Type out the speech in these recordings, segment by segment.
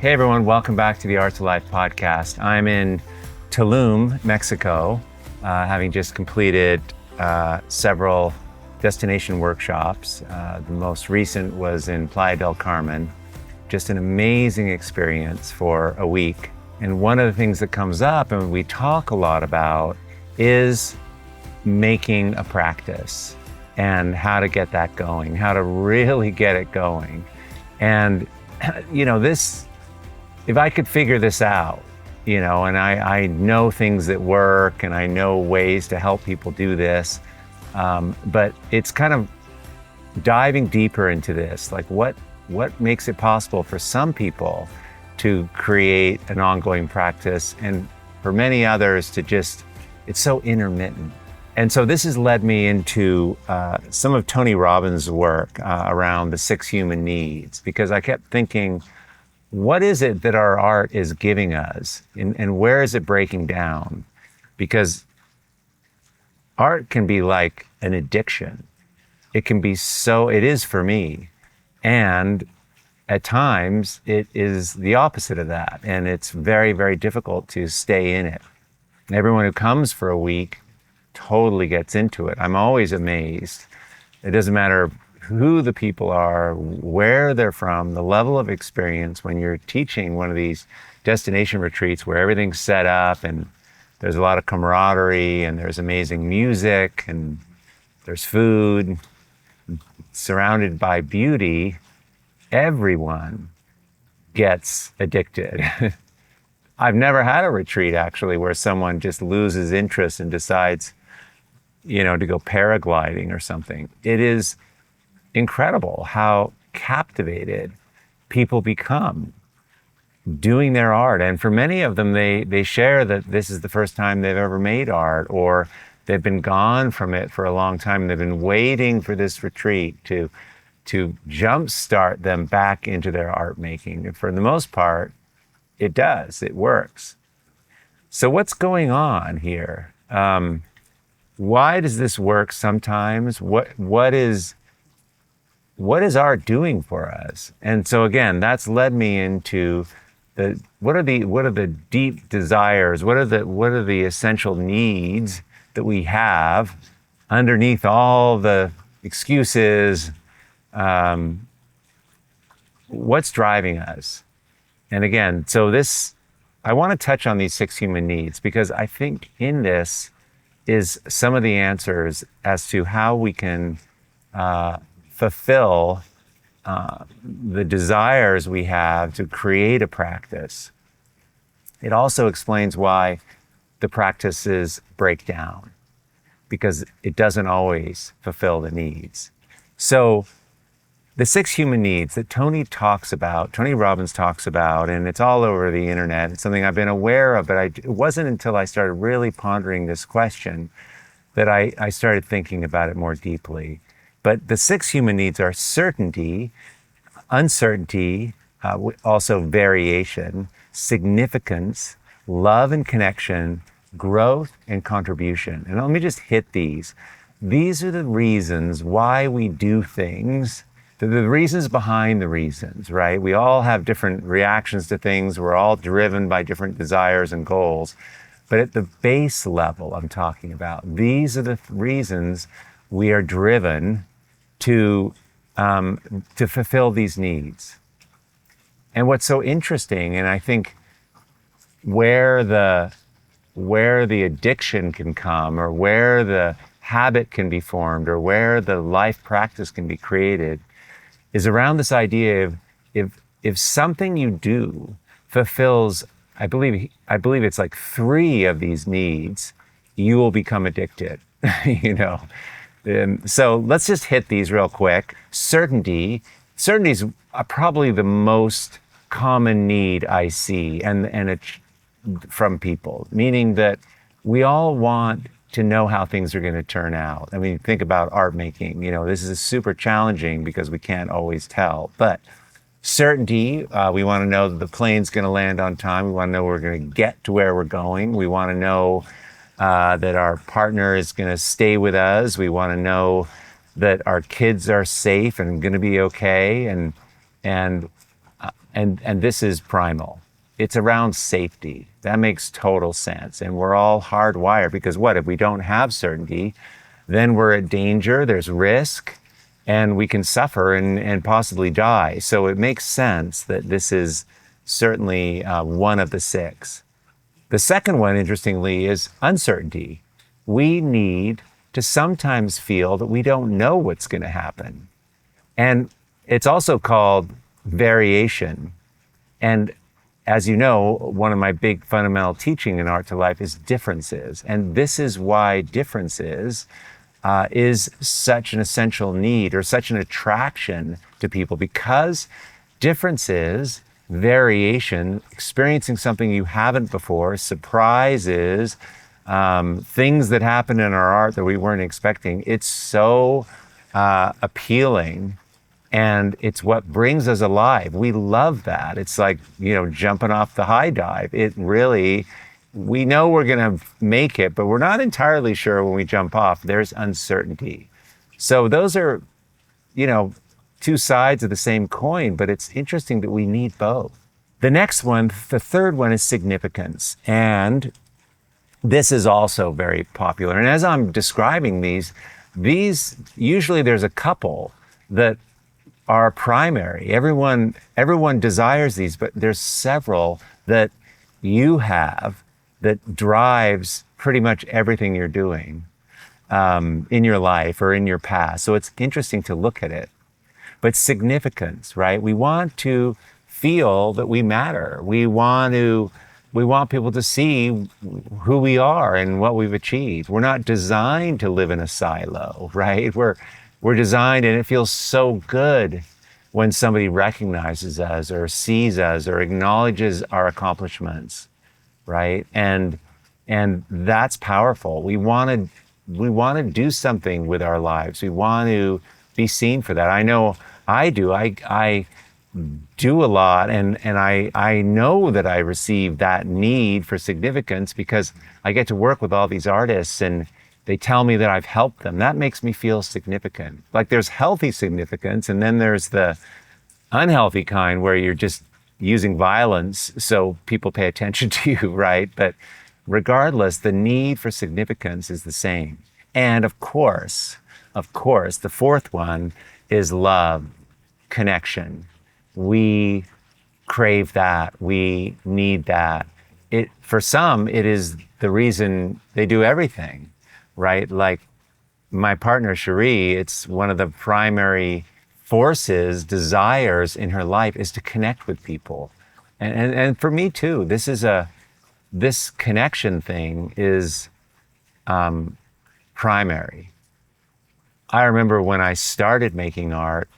Hey everyone, welcome back to the Art2Life podcast. I'm in Tulum, Mexico, having just completed several destination workshops. The most recent was in Playa del Carmen. Just an amazing experience for a week. And one of the things that comes up and we talk a lot about is making a practice and how to get that going, how to really get it going. And if I could figure this out, and I know things that work and I know ways to help people do this, but it's kind of diving deeper into this, like what makes it possible for some people to create an ongoing practice and for many others to just, it's so intermittent. And so this has led me into some of Tony Robbins' work around the 6 human needs, because I kept thinking, what is it that our art is giving us and where is it breaking down? Because art can be like an addiction. It is for me. And at times it is the opposite of that. And it's very, very difficult to stay in it. Everyone who comes for a week totally gets into it. I'm always amazed. It doesn't matter who the people are, where they're from, the level of experience when you're teaching one of these destination retreats where everything's set up and there's a lot of camaraderie and there's amazing music and there's food, surrounded by beauty, everyone gets addicted. I've never had a retreat actually where someone just loses interest and decides, to go paragliding or something. It is incredible how captivated people become doing their art. And for many of them, they share that this is the first time they've ever made art, or they've been gone from it for a long time. They've been waiting for this retreat to jumpstart them back into their art making. And for the most part, it works. So what's going on here? Why does this work sometimes? What is art doing for us? And so again, that's led me into what are the deep desires? What are the essential needs that we have underneath all the excuses? What's driving us? And again, I want to touch on these 6 human needs because I think in this is some of the answers as to how we can fulfill the desires we have to create a practice. It also explains why the practices break down, because it doesn't always fulfill the needs. So the 6 human needs that Tony Robbins talks about, and it's all over the internet. It's something I've been aware of, but it wasn't until I started really pondering this question that I started thinking about it more deeply. But the 6 human needs are certainty, uncertainty, also variation, significance, love and connection, growth and contribution. And let me just hit these. These are the reasons why we do things. They're the reasons behind the reasons, right? We all have different reactions to things. We're all driven by different desires and goals. But at the base level I'm talking about, these are the reasons we are driven to fulfill these needs. And what's so interesting, and I think where the addiction can come, or where the habit can be formed, or where the life practice can be created, is around this idea of if something you do fulfills, I believe it's like 3 of these needs, you will become addicted. So let's just hit these real quick. Certainty is probably the most common need I see from people, meaning that we all want to know how things are going to turn out. I mean, think about art making. This is super challenging because we can't always tell. But certainty, we want to know that the plane's going to land on time. We want to know we're going to get to where we're going. We want to know that our partner is going to stay with us. We want to know that our kids are safe and going to be okay. And And this is primal. It's around safety. That makes total sense. And we're all hardwired because what? If we don't have certainty, then we're at danger, there's risk, and we can suffer and possibly die. So it makes sense that this is certainly one of the six. The second one, interestingly, is uncertainty. We need to sometimes feel that we don't know what's going to happen. And it's also called variation. And as you know, one of my big fundamental teaching in Art2Life is differences. And this is why differences is such an essential need or such an attraction to people, because differences, variation, experiencing something you haven't before, surprises, things that happen in our art that we weren't expecting, it's so appealing. And it's what brings us alive. We love that. It's like, jumping off the high dive. It really, we know we're going to make it, but we're not entirely sure when we jump off. There's uncertainty. So those are, two sides of the same coin, but it's interesting that we need both. The next one, the third one, is significance. And this is also very popular. And as I'm describing these usually there's a couple that are primary. Everyone desires these, but there's several that you have that drives pretty much everything you're doing in your life or in your past. So it's interesting to look at it. But significance, right? We want to feel that we matter. We want people to see who we are and what we've achieved. We're not designed to live in a silo, right? We're designed, and it feels so good when somebody recognizes us or sees us or acknowledges our accomplishments, right? And that's powerful. We want to do something with our lives. We want to be seen for that. I know I do. I do a lot, and I know that I receive that need for significance because I get to work with all these artists and they tell me that I've helped them. That makes me feel significant. Like there's healthy significance, and then there's the unhealthy kind where you're just using violence so people pay attention to you, right? But regardless, the need for significance is the same. And of course, the fourth one is love, connection. We crave that. We need that. For some, it is the reason they do everything. Right? Like my partner, Cherie, it's one of the primary forces, desires in her life is to connect with people. And for me too, this connection thing is primary. I remember when I started making art,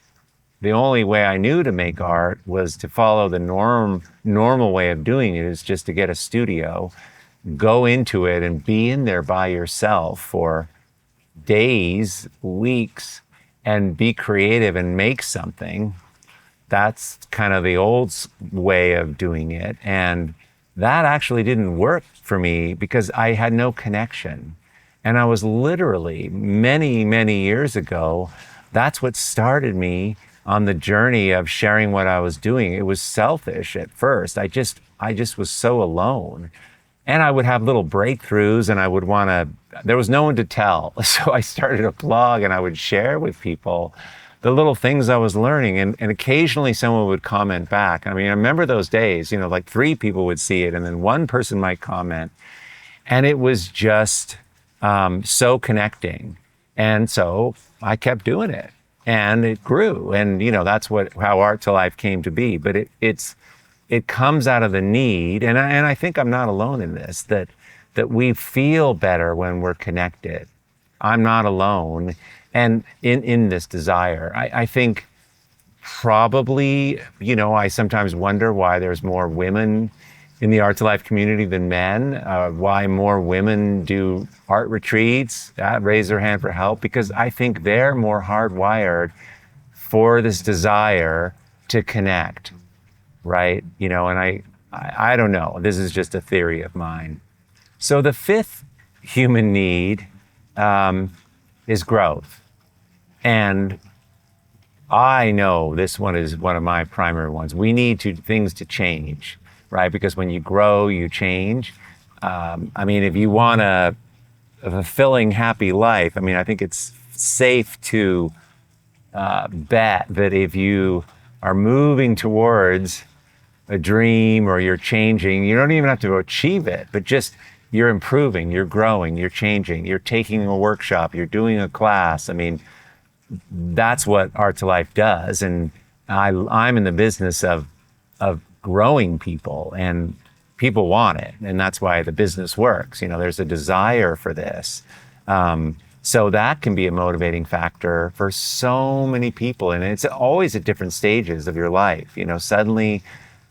the only way I knew to make art was to follow the normal way of doing it, is just to get a studio, go into it and be in there by yourself for days, weeks, and be creative and make something. That's kind of the old way of doing it. And that actually didn't work for me because I had no connection. And I was literally many, many years ago, that's what started me on the journey of sharing what I was doing. It was selfish at first. I just was so alone. And I would have little breakthroughs and there was no one to tell. So I started a blog and I would share with people the little things I was learning. And occasionally someone would comment back. I mean, I remember those days, like 3 people would see it and then 1 person might comment. And it was just so connecting. And so I kept doing it and it grew. And, that's how Art2Life came to be. But it comes out of the need, and I think I'm not alone in this, that we feel better when we're connected. I'm not alone, and in this desire. I think probably, I sometimes wonder why there's more women in the Art2Life community than men, why more women do art retreats, raise their hand for help, because I think they're more hardwired for this desire to connect. Right? And I don't know. This is just a theory of mine. So the fifth human need is growth. And I know this one is one of my primary ones. We need things to change, right? Because when you grow, you change. I mean, if you want a fulfilling, happy life, I mean, I think it's safe to bet that if you are moving towards a dream or you're changing, you don't even have to achieve it, but just you're improving, you're growing, you're changing, you're taking a workshop, you're doing a class. I mean, that's what Art2Life does. And I'm in the business of growing people, and people want it. And that's why the business works. You know, there's a desire for this. So that can be a motivating factor for so many people. And it's always at different stages of your life. You know, suddenly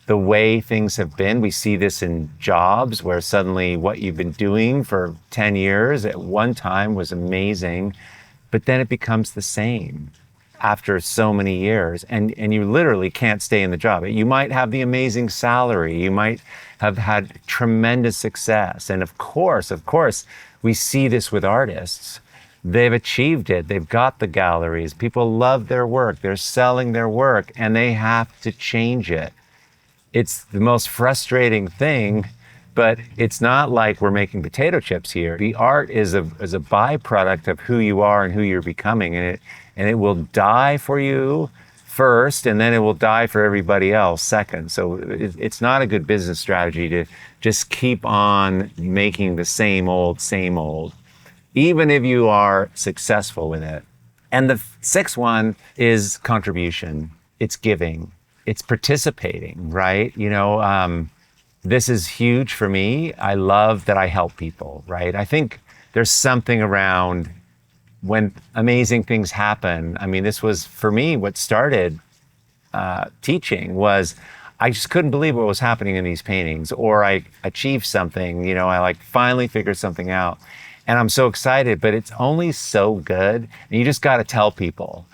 the way things have been, we see this in jobs where suddenly what you've been doing for 10 years at one time was amazing, but then it becomes the same after so many years, and you literally can't stay in the job. You might have the amazing salary, you might have had tremendous success, and of course, we see this with artists. They've achieved it, they've got the galleries, people love their work, they're selling their work, and they have to change it. It's the most frustrating thing, but it's not like we're making potato chips here. The art is a byproduct of who you are and who you're becoming, and it will die for you first, and then it will die for everybody else second. So it's not a good business strategy to just keep on making the same old, even if you are successful with it. And the sixth one is contribution. It's giving. It's participating, right? You know, this is huge for me. I love that I help people, right? I think there's something around when amazing things happen. I mean, this was, for me, what started teaching was I just couldn't believe what was happening in these paintings, or I achieved something, you know, I like finally figured something out. And I'm so excited, but it's only so good. And you just got to tell people.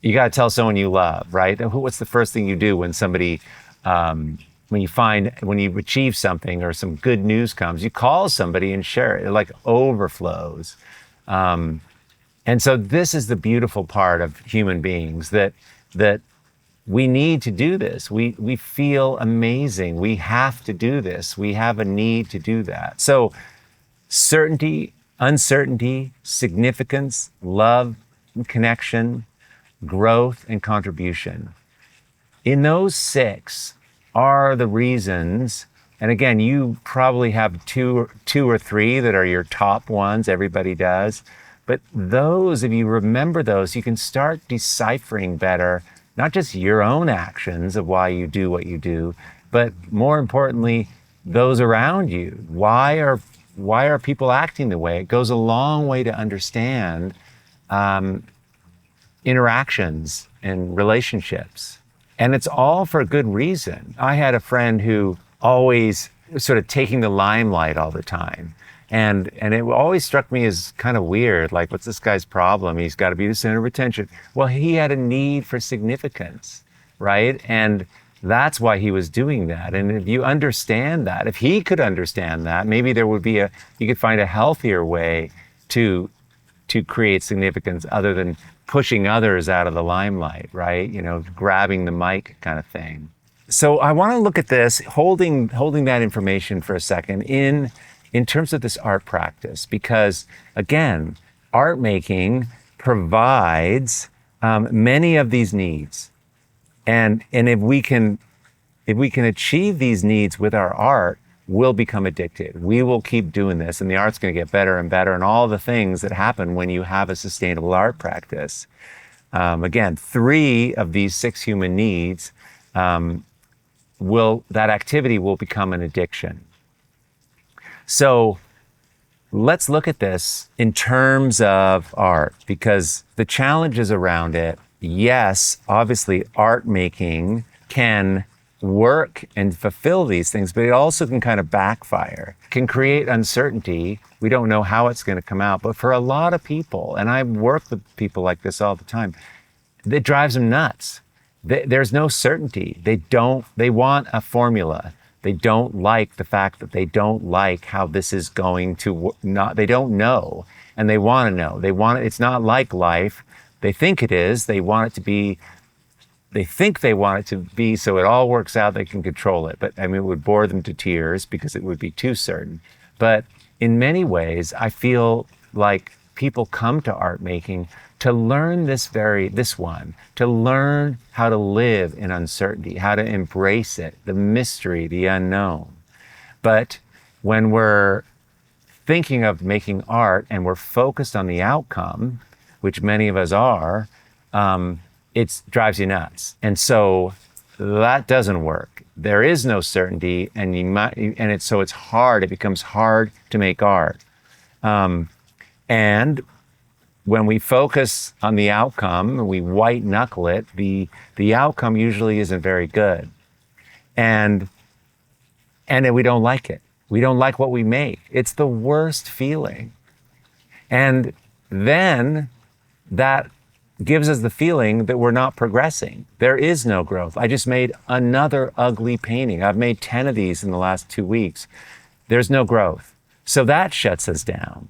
You got to tell someone you love, right? What's the first thing you do when somebody, when you achieve something or some good news comes, you call somebody and share it. It like overflows. And so this is the beautiful part of human beings, that we need to do this. We feel amazing. We have to do this. We have a need to do that. So certainty, uncertainty, significance, love, and connection, growth, and contribution. In those six are the reasons, and again, you probably have two or three that are your top ones, everybody does, but those, if you remember those, you can start deciphering better, not just your own actions of why you do what you do, but more importantly, those around you. Why are people acting the way? It goes a long way to understand interactions and relationships. And it's all for a good reason. I had a friend who always was sort of taking the limelight all the time. And it always struck me as kind of weird, like, what's this guy's problem? He's got to be the center of attention. Well, he had a need for significance, right? And that's why he was doing that. And if you understand that, if he could understand that, maybe there would be you could find a healthier way to create significance other than pushing others out of the limelight, right? You know, grabbing the mic kind of thing. So I want to look at this, holding that information for a second in terms of this art practice, because again, art making provides many of these needs. And if we can achieve these needs with our art, we'll become addicted. We will keep doing this, and the art's going to get better and better, and all the things that happen when you have a sustainable art practice. Again, 3 of these 6 human needs, that activity will become an addiction. So let's look at this in terms of art, because the challenges around it, yes, obviously art making can work and fulfill these things, but it also can kind of backfire, can create uncertainty. We don't know how it's going to come out. But for a lot of people, and I work with people like this all the time, it drives them nuts. There's no certainty. They want a formula. They don't like the fact that they don't like how this is going to they don't know, and they want to know. It's not like life. They think it is. They want it to be they think they want it to be so it all works out, they can control it. But I mean, it would bore them to tears because it would be too certain. But in many ways, I feel like people come to art making to learn this one, to learn how to live in uncertainty, how to embrace it, the mystery, the unknown. But when we're thinking of making art and we're focused on the outcome, which many of us are, it drives you nuts. And so that doesn't work. There is no certainty, and it's hard. It becomes hard to make art. And when we focus on the outcome and we white knuckle it, the outcome usually isn't very good. And then we don't like it. We don't like what we make. It's the worst feeling. And then that gives us the feeling that we're not progressing. There is no growth. I just made another ugly painting. I've made 10 of these in the last 2 weeks. There's no growth. So that shuts us down.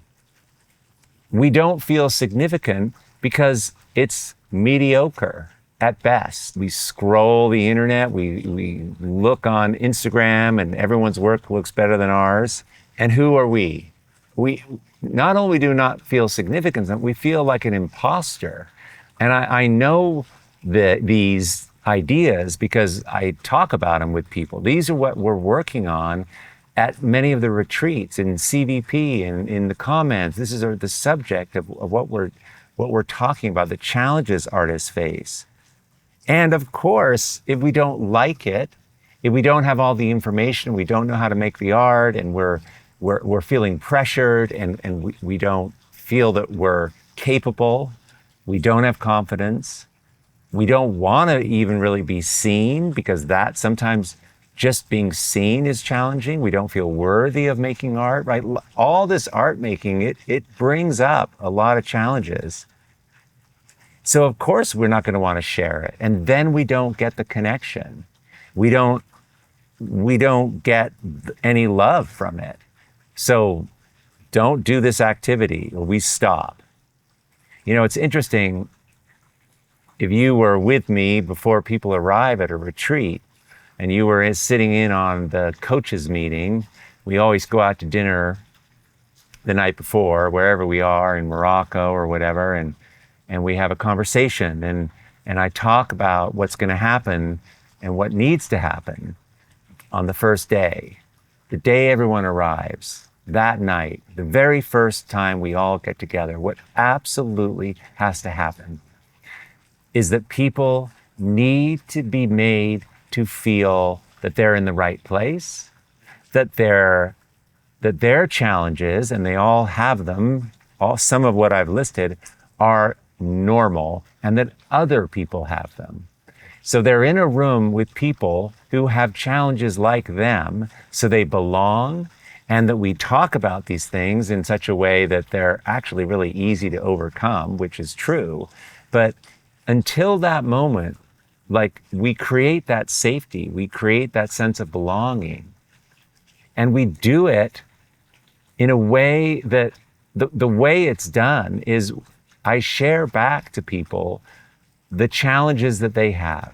We don't feel significant because it's mediocre at best. We scroll the internet, we look on Instagram, and everyone's work looks better than ours. And who are we? We not only do not feel significant, we feel like an imposter. And I know these ideas because I talk about them with people. These are what we're working on at many of the retreats in CVP and in the comments. This is the subject of what we're talking about, the challenges artists face. And of course, if we don't like it, if we don't have all the information, we don't know how to make the art, and we're feeling pressured, and we don't feel that we're capable, we don't have confidence, we don't want to even really be seen, because that sometimes just being seen is challenging. We don't feel worthy of making art, right? All this art making, it brings up a lot of challenges. So of course we're not going to want to share it. And then we don't get the connection. We don't get any love from it. So don't do this activity, or we stop. You know, it's interesting, if you were with me before people arrive at a retreat, and you were sitting in on the coaches meeting, we always go out to dinner the night before, wherever we are, in Morocco or whatever, and we have a conversation, and I talk about what's going to happen and what needs to happen on the first day, the day everyone arrives, that night, the very first time we all get together. What absolutely has to happen is that people need to be made to feel that they're in the right place, that their challenges, and they all have them, some of what I've listed, are normal, and that other people have them. So they're in a room with people who have challenges like them, so they belong, and that we talk about these things in such a way that they're actually really easy to overcome, which is true. But until that moment, like, we create that safety, we create that sense of belonging, and we do it in a way that the way it's done is I share back to people the challenges that they have.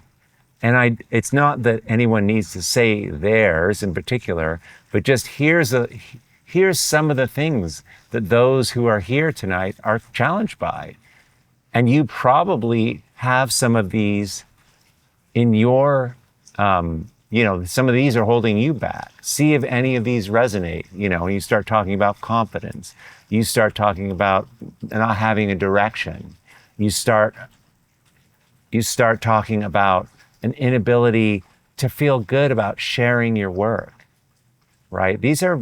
And it's not that anyone needs to say theirs in particular, but just here's some of the things that those who are here tonight are challenged by. And you probably have some of these in your, some of these are holding you back. See if any of these resonate. You start talking about confidence. You start talking about not having a direction. You start talking about an inability to feel good about sharing your work, right? These are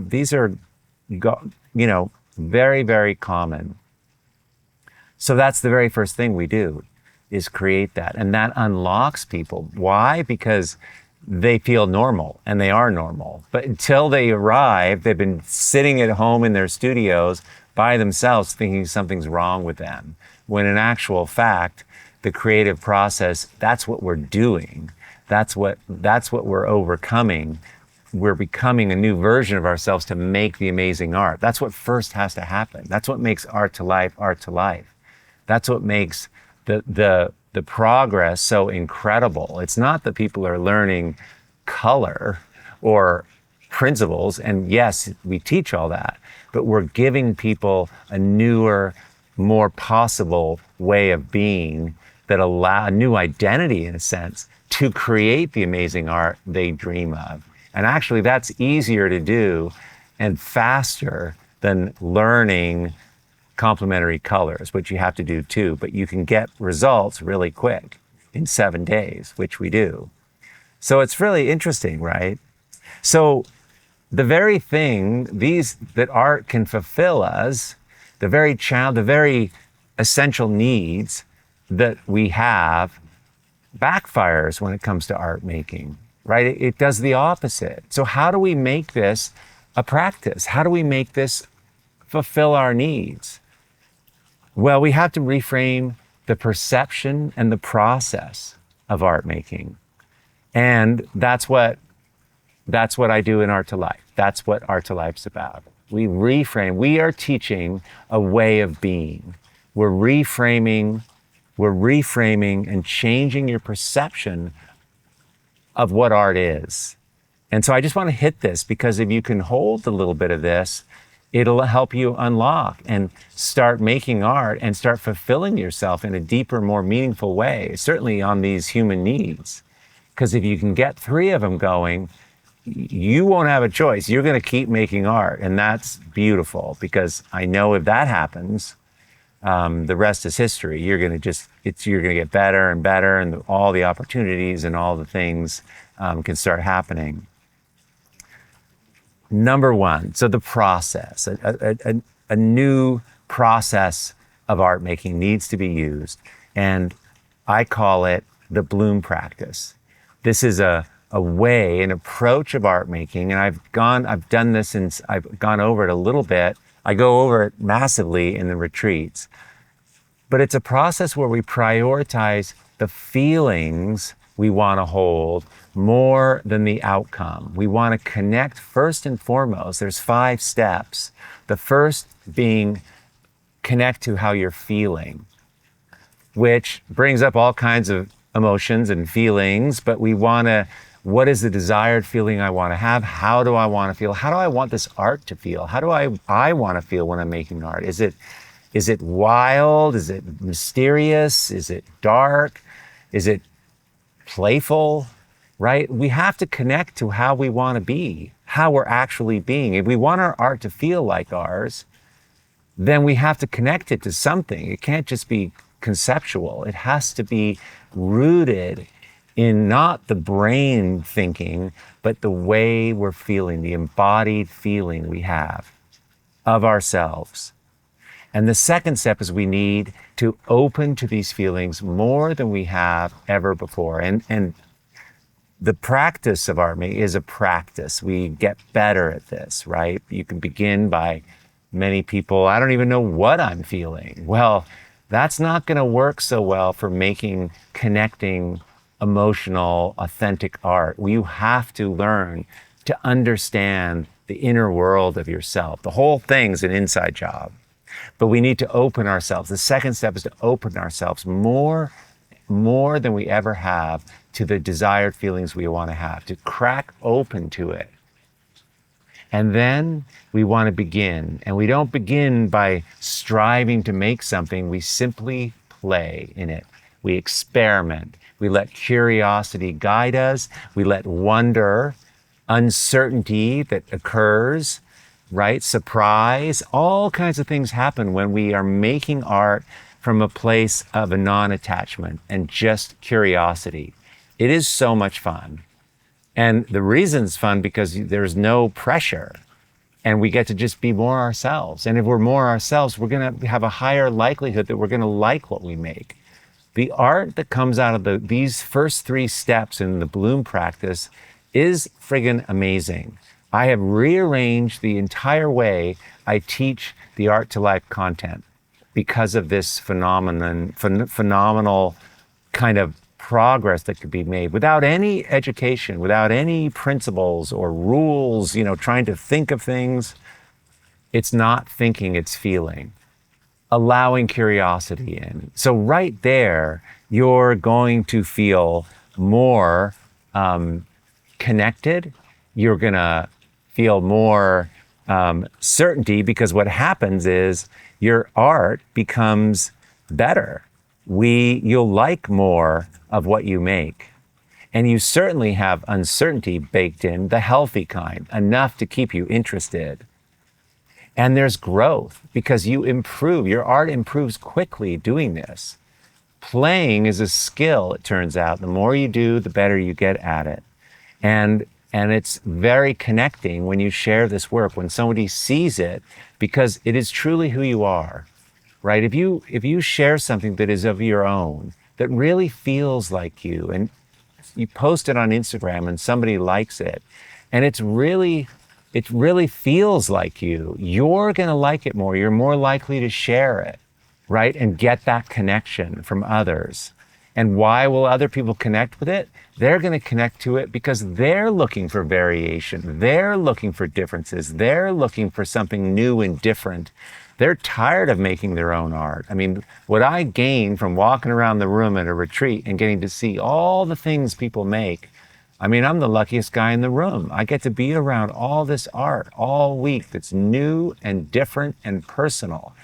very, very common. So that's the very first thing we do, is create that. And that unlocks people. Why? Because they feel normal, and they are normal. But until they arrive, they've been sitting at home in their studios by themselves thinking something's wrong with them. When in actual fact, the creative process, that's what we're doing. That's what we're overcoming. We're becoming a new version of ourselves to make the amazing art. That's what first has to happen. That's what makes Art2Life, Art2Life. That's what makes the the progress so incredible. It's not that people are learning color or principles, and yes, we teach all that, but we're giving people a newer, more possible way of being that allow a new identity, in a sense, to create the amazing art they dream of. And actually, that's easier to do and faster than learning complementary colors, which you have to do too, but you can get results really quick in 7 days, which we do. So it's really interesting, right? So the very thing that art can fulfill us, the very essential needs that we have, backfires when it comes to art making, right? It does the opposite. So how do we make this a practice? How do we make this fulfill our needs? Well, we have to reframe the perception and the process of art making. And that's what I do in Art2Life. That's what Art2Life's about. We reframe. We are teaching a way of being. We're reframing and changing your perception of what art is. And so I just want to hit this, because if you can hold a little bit of this, it'll help you unlock and start making art and start fulfilling yourself in a deeper, more meaningful way, certainly on these human needs. Because if you can get 3 of them going, you won't have a choice. You're going to keep making art. And that's beautiful, because I know if that happens, the rest is history. You're going to get better and better, and all the opportunities and all the things can start happening. Number 1, so the process, a new process of art making needs to be used. And I call it the bloom practice. This is a way, an approach of art making. And I've done this since I've gone over it a little bit. I go over it massively in the retreats. But it's a process where we prioritize the feelings we want to hold more than the outcome. We want to connect first and foremost. There's 5 steps. The first being connect to how you're feeling, which brings up all kinds of emotions and feelings, but what is the desired feeling I want to have? How do I want to feel? How do I want this art to feel? How do I want to feel when I'm making art? Is it wild? Is it mysterious? Is it dark? Is it playful? Right? We have to connect to how we want to be, how we're actually being. If we want our art to feel like ours, then we have to connect it to something. It can't just be conceptual. It has to be rooted in not the brain thinking, but the way we're feeling, the embodied feeling we have of ourselves. And the second step is we need to open to these feelings more than we have ever before. And the practice of art making is a practice. We get better at this, right? You can begin by, many people, I don't even know what I'm feeling. Well, that's not going to work so well for connecting emotional, authentic art. You have to learn to understand the inner world of yourself. The whole thing's an inside job. But we need to open ourselves. The second step is to open ourselves more than we ever have to the desired feelings we want to have, to crack open to it. And then we want to begin. And we don't begin by striving to make something. We simply play in it. We experiment. We let curiosity guide us. We let wonder, uncertainty that occurs, right? Surprise, all kinds of things happen when we are making art from a place of a non-attachment and just curiosity. It is so much fun. And the reason it's fun because there's no pressure and we get to just be more ourselves. And if we're more ourselves, we're going to have a higher likelihood that we're going to like what we make. The art that comes out of these first 3 steps in the bloom practice is friggin' amazing. I have rearranged the entire way I teach the Art2Life content because of this phenomenal kind of progress that could be made without any education, without any principles or rules, trying to think of things. It's not thinking, it's feeling. allowing curiosity in. So right there, you're going to feel more connected. You're going to feel more certainty, because what happens is your art becomes better. You'll like more of what you make. And you certainly have uncertainty baked in, the healthy kind, enough to keep you interested. And there's growth because you improve. Your art improves quickly doing this. Playing is a skill, it turns out. The more you do, the better you get at it. And it's very connecting when you share this work, when somebody sees it, because it is truly who you are, right? If you share something that is of your own, that really feels like you, and you post it on Instagram and somebody likes it, and it really feels like you're going to like it more. You're more likely to share it, right? And get that connection from others. And why will other people connect with it? They're going to connect to it because they're looking for variation. They're looking for differences. They're looking for something new and different. They're tired of making their own art. I mean, what I gain from walking around the room at a retreat and getting to see all the things people make, I mean, I'm the luckiest guy in the room. I get to be around all this art all week that's new and different and personal.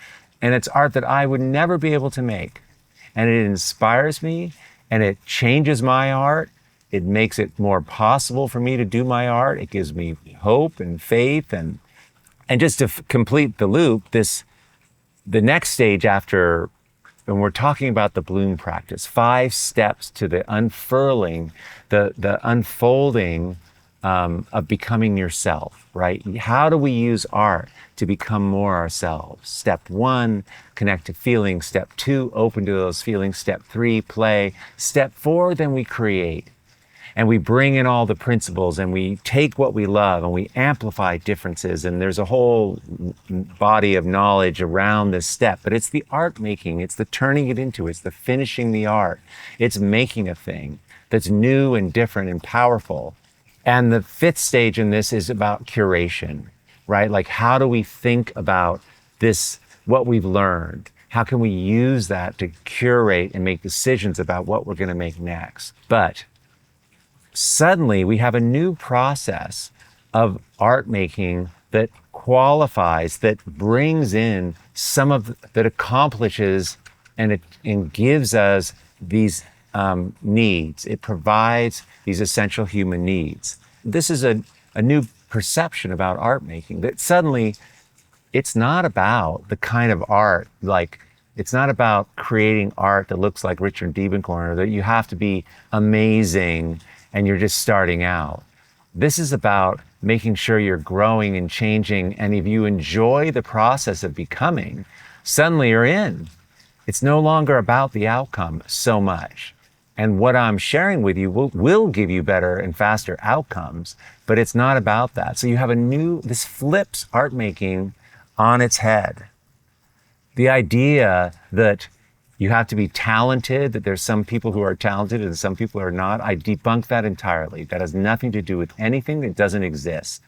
And it's art that I would never be able to make. And it inspires me, and it changes my art. It makes it more possible for me to do my art. It gives me hope and faith. And just to complete the loop, the next stage after, when we're talking about the bloom practice, 5 steps to the unfurling, the unfolding of becoming yourself, right? How do we use art to become more ourselves? Step 1, connect to feelings. Step 2, open to those feelings. Step 3, play. Step 4, then we create. And we bring in all the principles, and we take what we love and we amplify differences. And there's a whole body of knowledge around this step, but it's the art making, it's the turning it into, it's the finishing the art. It's making a thing that's new and different and powerful. And the 5th stage in this is about curation, right? Like, how do we think about this, what we've learned? How can we use that to curate and make decisions about what we're going to make next? But suddenly we have a new process of art making that qualifies, that brings in that accomplishes and gives us these needs. It provides these essential human needs. This is a new perception about art making, that suddenly it's not about the kind of art, like, it's not about creating art that looks like Richard Diebenkorn, or that you have to be amazing and you're just starting out. This is about making sure you're growing and changing, and if you enjoy the process of becoming, suddenly you're in. It's no longer about the outcome so much. And what I'm sharing with you will give you better and faster outcomes, but it's not about that. So you have this flips art making on its head. The idea that you have to be talented, that there's some people who are talented and some people are not, I debunk that entirely. That has nothing to do with anything that doesn't exist.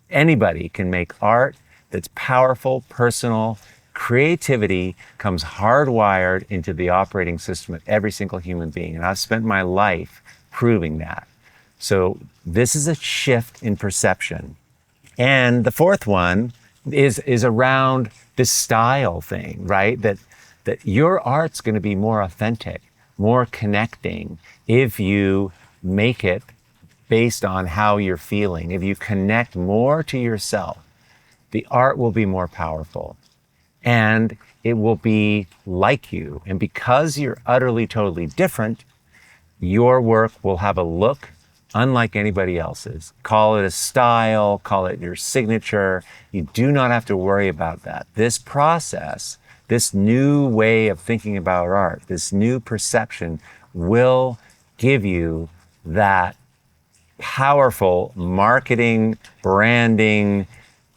Anybody can make art that's powerful, personal. Creativity comes hardwired into the operating system of every single human being. And I've spent my life proving that. So this is a shift in perception. And the 4th one is around this style thing, right? That your art's going to be more authentic, more connecting if you make it based on how you're feeling. If you connect more to yourself, the art will be more powerful and it will be like you. And because you're utterly, totally different, your work will have a look unlike anybody else's. Call it a style, call it your signature. You do not have to worry about that. This process, this new way of thinking about art, this new perception will give you that powerful marketing, branding,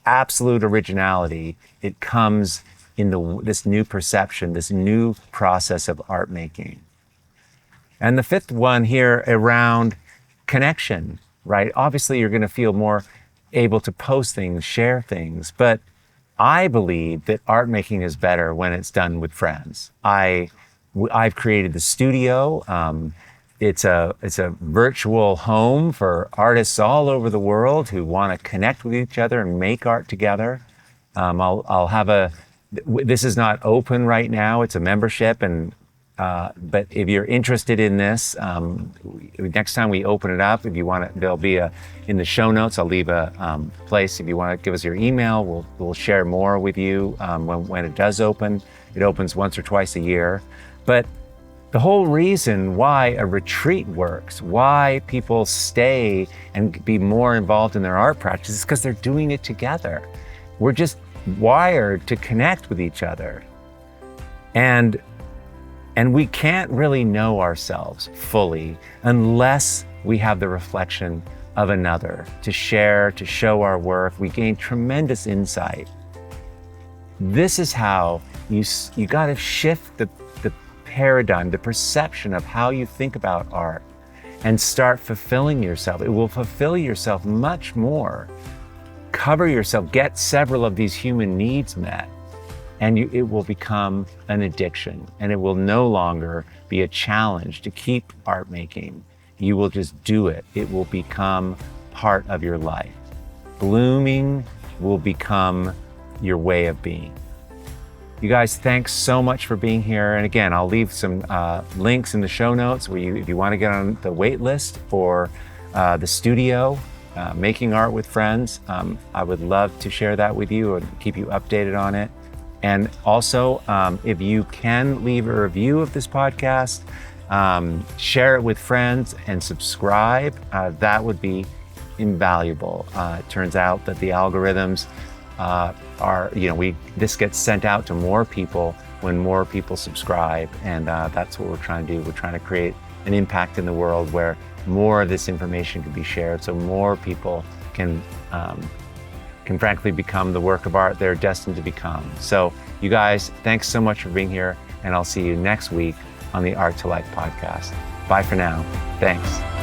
absolute originality. It comes in this new perception, this new process of art making. And the 5th one here around connection, right? Obviously, you're going to feel more able to post things, share things, but I believe that art making is better when it's done with friends. I've created the studio. It's a virtual home for artists all over the world who want to connect with each other and make art together. I'll have this is not open right now. It's a membership, but if you're interested in this, next time we open it up, if you want it, there'll be in the show notes, I'll leave a place. If you want to give us your email, we'll share more with you when it does open. It opens once or twice a year. But the whole reason why a retreat works, why people stay and be more involved in their art practice is because they're doing it together. We're just wired to connect with each other. And we can't really know ourselves fully unless we have the reflection of another to share, to show our work. We gain tremendous insight. This is how you got to shift the paradigm, the perception of how you think about art, and start fulfilling yourself. It will fulfill yourself much more. Cover yourself, get several of these human needs met, and it will become an addiction, and it will no longer be a challenge to keep art making. You will just do it. It will become part of your life. Blooming will become your way of being. You guys, thanks so much for being here. And again, I'll leave some links in the show notes where if you want to get on the wait list for the studio, Making Art with Friends. I would love to share that with you and keep you updated on it. And also, if you can leave a review of this podcast, share it with friends and subscribe, that would be invaluable. It turns out that the algorithms this gets sent out to more people when more people subscribe, and that's what we're trying to do. We're trying to create an impact in the world where more of this information can be shared, so more people can frankly become the work of art they're destined to become. So you guys, thanks so much for being here, and I'll see you next week on the Art2Life podcast. Bye for now. Thanks.